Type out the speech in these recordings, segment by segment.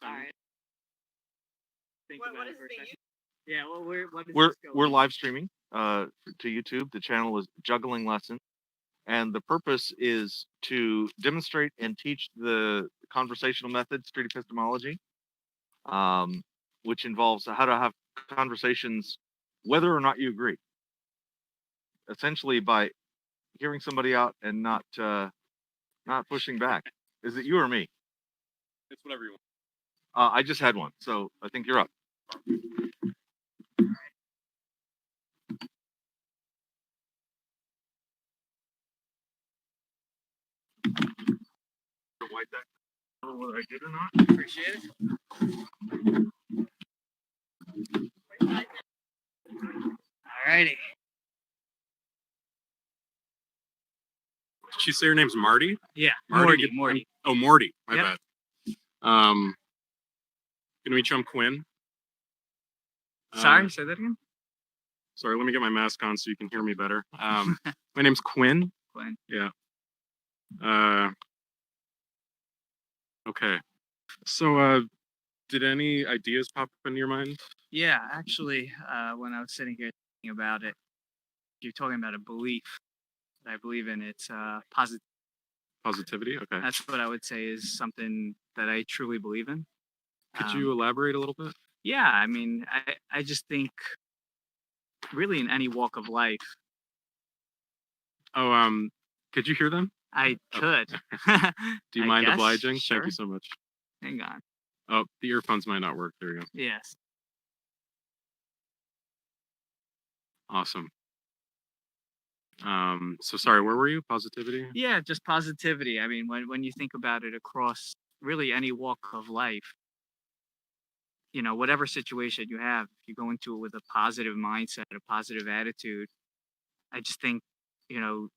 All right. Think What about is it for a the second. Yeah, well, what is We're this going we're on? live streaming to YouTube. The channel is Juggling Lesson, and the purpose is to demonstrate and teach the conversational method, street epistemology, which involves how to have conversations whether or not you agree. Essentially, by hearing somebody out and not pushing back. Is it you or me? It's whatever you want. I just had one, so I think you're up. Whether I did or not. Appreciate it. All righty. Did she say her name's Marty? Yeah, Marty. Morty. Oh, Morty. My Yep. bad. Gonna meet you. I'm Quinn. Sorry, say that again. Sorry, let me get my mask on so you can hear me better. My name's Quinn. Quinn. Yeah. Okay. So, did any ideas pop up in your mind? Yeah, actually, when I was sitting here thinking about it, you're talking about a belief that I believe in. It's positive. Positivity? Okay. That's what I would say is something that I truly believe in. Could you elaborate a little bit? Yeah, I mean, I just think really in any walk of life, Oh, could you hear them? I could. Do you I mind guess, obliging? sure. Thank you so much. Hang on. Oh, the earphones might not work. There you go. Yes. Awesome. So sorry, where were you? Positivity? Yeah, just positivity. I mean, when you think about it across really any walk of life, you know, whatever situation you have, if you go into it with a positive mindset, a positive attitude, I just think, you know,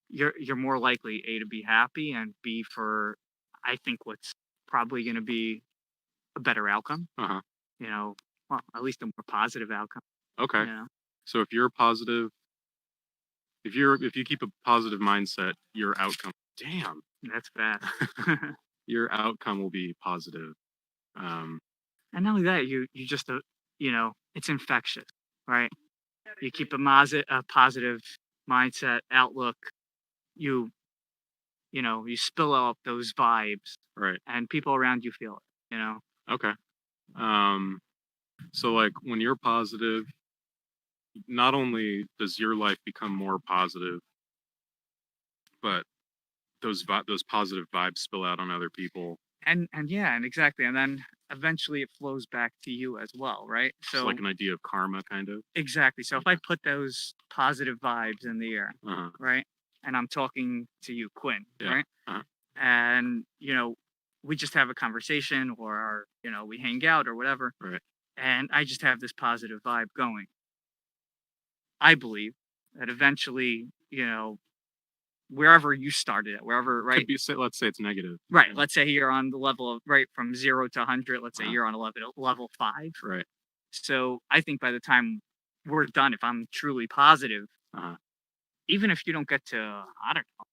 you're more likely A, to be happy, and B, for I think what's probably going to be a better outcome. Uh-huh. You know, well, at least a more positive outcome. Okay. You know? So if you keep a positive mindset, your outcome, damn, That's bad. your outcome will be positive. And not only that, you just you know, it's infectious, right? You keep a positive mindset, outlook. You know, you spill out those vibes, Right. and people around you feel it. You know. Okay. So like when you're positive, not only does your life become more positive, but those positive vibes spill out on other people. And yeah, and exactly, and then eventually it flows back to you as well, right? It's So like an idea of karma, kind of. exactly. So if I put those positive vibes in the air, Uh-huh. right, and I'm talking to you, Quinn, Yeah. right, Uh-huh. and you know, we just have a conversation, or you know, we hang out or whatever, Right. and I just have this positive vibe going. I believe that eventually, you know, wherever you started at, wherever, right? Could be, let's say it's negative. Right. Let's say you're on the level of right from 0 to 100. Let's say Uh-huh. you're on a level 5. Right. So I think by the time we're done, if I'm truly positive, Uh-huh. even if you don't get to, I don't know,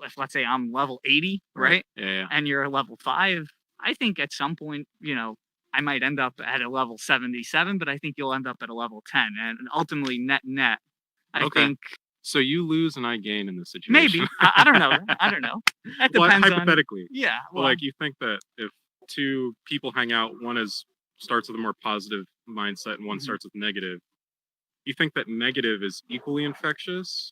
if let's say I'm level 80, right? Yeah. And you're a level 5, I think at some point, you know, I might end up at a level 77, but I think you'll end up at a level 10. And ultimately, net, I Okay. think So you lose and I gain in this situation. maybe. I don't know. I don't know. That Well, depends on. hypothetically. Yeah. Well, like you think that if two people hang out, one starts with a more positive mindset and one Mhm. starts with negative, you think that negative is equally infectious,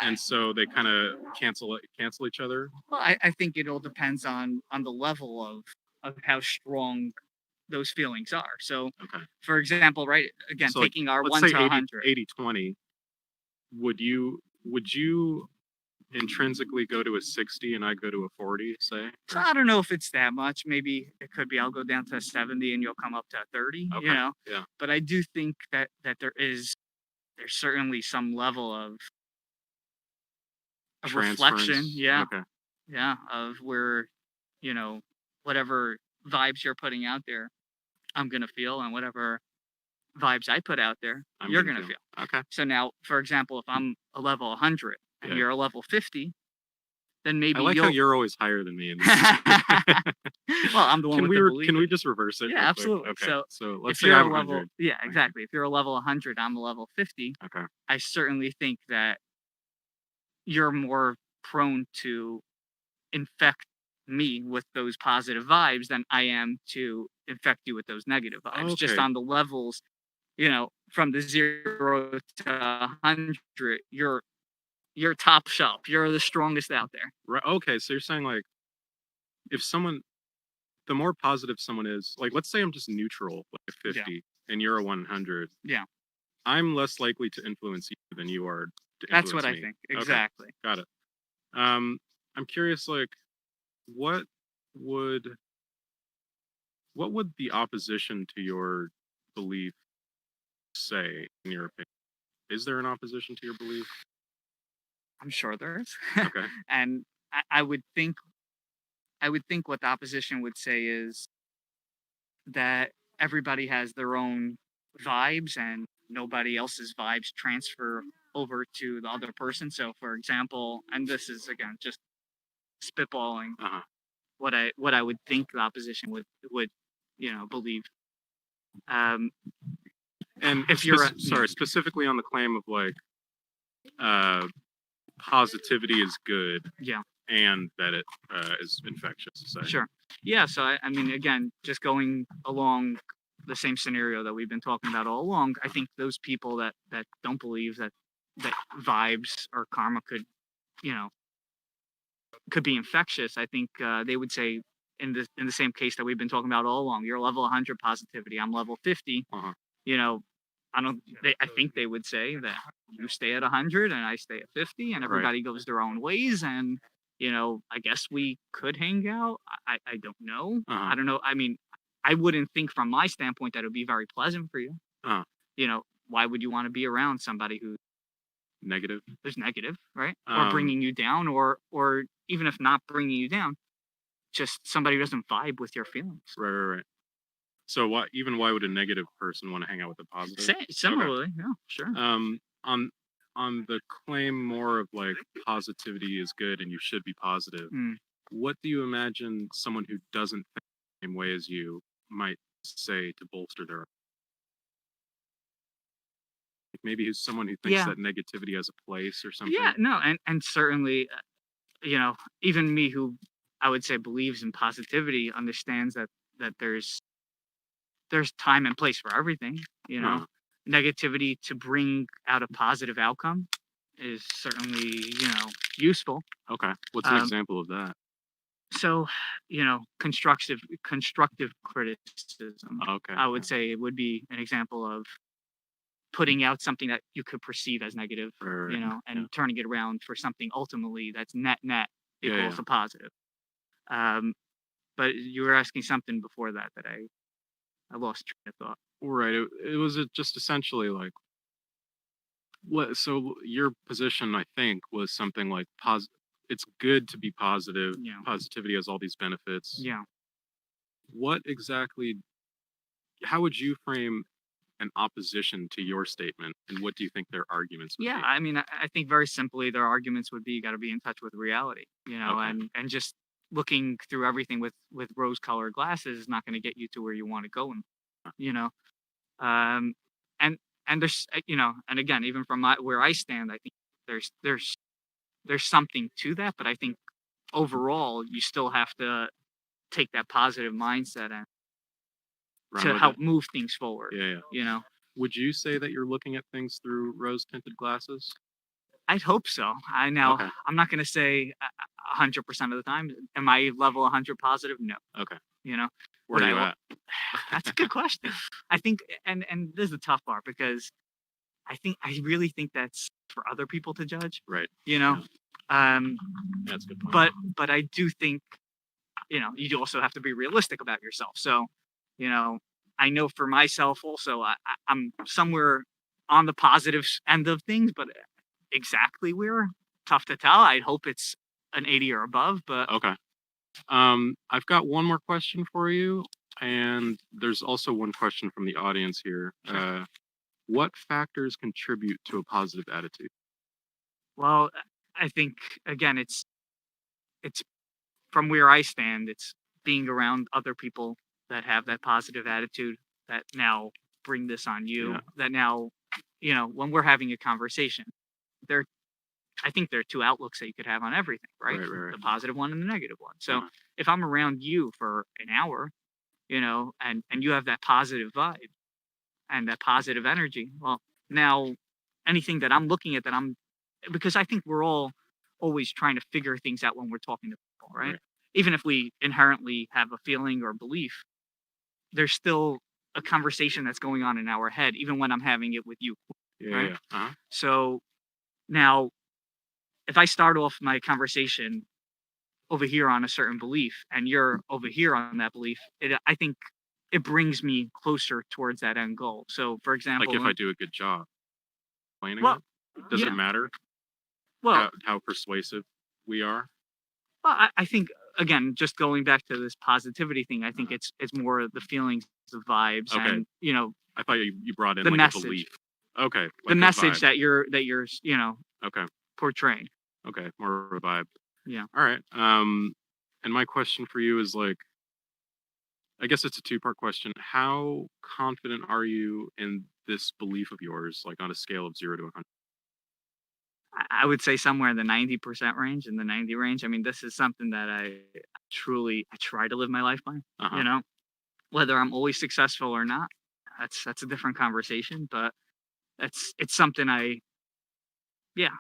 and so they kind of cancel each other? Well, I think it all depends on the level of how strong those feelings are. So, Okay. for example, right, again, So, like, taking our let's 1 say to 100. 80-20, would you intrinsically go to a 60 and I go to a 40, say? So I don't know if it's that much. Maybe it could be I'll go down to 70 and you'll come up to 30, Okay. you know? Yeah. But I do think that there's certainly some level of reflection. Transference. Yeah. Okay. Yeah. Of where, you know, whatever vibes you're putting out there, I'm going to feel, and whatever vibes I put out there, you're going to feel. Okay. So now, for example, if I'm a level 100 and Yeah. you're a level 50, then I maybe like how you'll. you're always higher than me. In Well, I'm the one can with we the re- belief. can we just reverse it? Yeah, real quick? absolutely. Okay. So So let's if say you're a I'm level, 100. yeah, exactly. If you're a level 100, I'm a level 50. Okay. I certainly think that you're more prone to infect me with those positive vibes than I am to infect you with those negative vibes. Just Okay. on the levels, from the 0 to 100, you're top shelf. You're the strongest out there. Right. Okay. So you're saying like if someone, the more positive someone is, like let's say I'm just neutral, like a 50, and you're a 100. Yeah. I'm less likely to influence you than you are to That's what influence I me. think. Okay. Exactly. Got it. I'm curious, like, what would what would the opposition to your belief say, in your opinion? Is there an opposition to your belief? I'm sure there is. Okay. And I would think what the opposition would say is that everybody has their own vibes and nobody else's vibes transfer over to the other person. So for example, and this is again just spitballing Uh-huh. what I would think the opposition would believe. Um, And if you're specifically on the claim of like uh positivity is good yeah, and that it is infectious, say. sure, yeah. So I mean, again, just going along the same scenario that we've been talking about all along, I think those people that don't believe that vibes or karma you know could be infectious, I think they would say in the same case that we've been talking about all along. You're level 100 positivity. I'm level 50. Uh-huh. You know, I think they would say that you stay at 100 and I stay at 50, and everybody goes their own ways. And I guess we could hang out. I don't know. Uh-huh. I don't know. I mean, I wouldn't think from my standpoint that it would be very pleasant for you. Uh-huh. Why would you want to be around somebody who Negative. is negative, right? Or bringing you down, or even if not bringing you down, just somebody who doesn't vibe with your feelings. Right. So why would a negative person want to hang out with a positive? Similarly, yeah, sure. On the claim more of like positivity is good and you should be positive, what do you imagine someone who doesn't think the same way as you might say to bolster their, like maybe who's someone who thinks that negativity has a place or something? Yeah, no, and certainly, even me who I would say believes in positivity understands that there's time and place for everything. Negativity to bring out a positive outcome is certainly useful. Okay, what's an example of that? So, constructive criticism. Okay, I would say it would be an example of putting out something that you could perceive as negative, and turning it around for something ultimately that's net equals a positive. But you were asking something before that I lost train of thought. Right. It was just essentially like what. So your position, I think, was something like it's good to be positive. Yeah. Positivity has all these benefits. Yeah. What exactly? How would you frame an opposition to your statement, and what do you think their arguments would be? I mean, I think very simply their arguments would be you got to be in touch with reality, and just looking through everything with rose-colored glasses is not going to get you to where you want to go, and there's and again, even from where I stand, I think there's something to that, but I think overall you still have to take that positive mindset and to help move things forward. Yeah. Would you say that you're looking at things through rose-tinted glasses? I'd hope so. I'm not going to say 100% of the time. Am I level 100 positive? No. Okay. Where are you at? That's a good question. I think, and this is the tough part because I really think that's for other people to judge. Right. That's a good point. But I do think, you also have to be realistic about yourself. So, I know for myself also, I'm somewhere on the positive end of things, but exactly where, tough to tell. I'd hope it's an 80 or above, but okay. I've got one more question for you, and there's also one question from the audience here. Sure. What factors contribute to a positive attitude? Well, I think again, it's from where I stand, it's being around other people that have that positive attitude that now bring this on you. Yeah. That now, when we're having a conversation, there, I think there are two outlooks that you could have on everything, right? Right. The positive one and the negative one. So Uh-huh. if I'm around you for an hour, and you have that positive vibe and that positive energy, well, now anything that I'm looking at because I think we're all always trying to figure things out when we're talking to people, right? Right. Even if we inherently have a feeling or belief, there's still a conversation that's going on in our head, even when I'm having it with you, Yeah. right? Yeah. Uh-huh. So now, if I start off my conversation over here on a certain belief and you're over here on that belief, I think it brings me closer towards that end goal. So, for example, Like if I do a good job explaining well, it, does yeah, it matter well, how persuasive we are? I think again, just going back to this positivity thing, I think it's more the feelings, the vibes, Okay. and I thought you brought in the like message. a belief. Okay. The Like a message vibe. that you're Okay. portraying. Okay. More of a vibe. Yeah. All right. And my question for you is like, I guess it's a two-part question. How confident are you in this belief of yours, like on a scale of 0 to 100? I would say somewhere in the 90% range, in the 90 range. I mean, this is something that I try to live my life by. Uh-huh. Whether I'm always successful or not, that's a different conversation. But it's something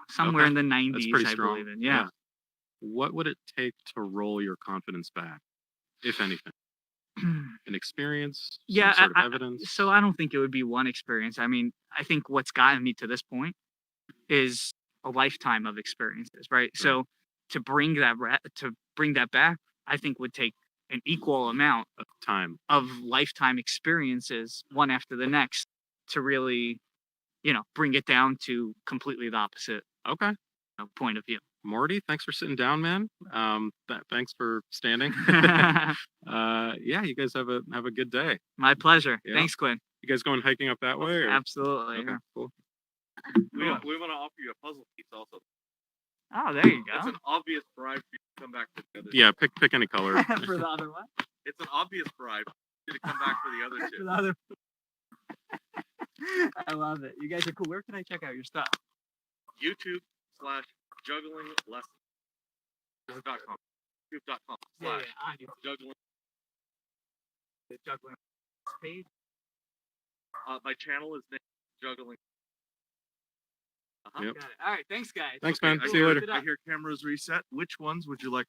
somewhere Okay. in the That's 90s, pretty I strong. believe in. Yeah. What would it take to roll your confidence back, if anything? An experience, Yeah. some sort of evidence? So I don't think it would be one experience. I mean, I think what's gotten me to this point is a lifetime of experiences, right? So to bring that back, I think would take an equal amount Of time. of lifetime experiences, one after the next, to really, bring it down to completely the opposite Okay. point of view. Morty, thanks for sitting down, man. Thanks for standing. Yeah, you guys have a good day. My pleasure. Yeah. Thanks, Quinn. You guys going hiking up that way? Or? Absolutely. Okay, Yeah. cool. We want to offer you a puzzle piece also. Oh, there you It's go. an obvious bribe for you to come back for the other. Yeah, pick any color. For the other one. It's an obvious bribe for you to come back for the other For two. the other. I love it. You guys are cool. Where can I check out your stuff? YouTube/juggling lessons.com. YouTube.com/juggling. The juggling page. My channel is named Juggling. Yep. Got it. All right. Thanks, guys. Thanks, Okay, man. See you later. I hear cameras reset. Which ones would you like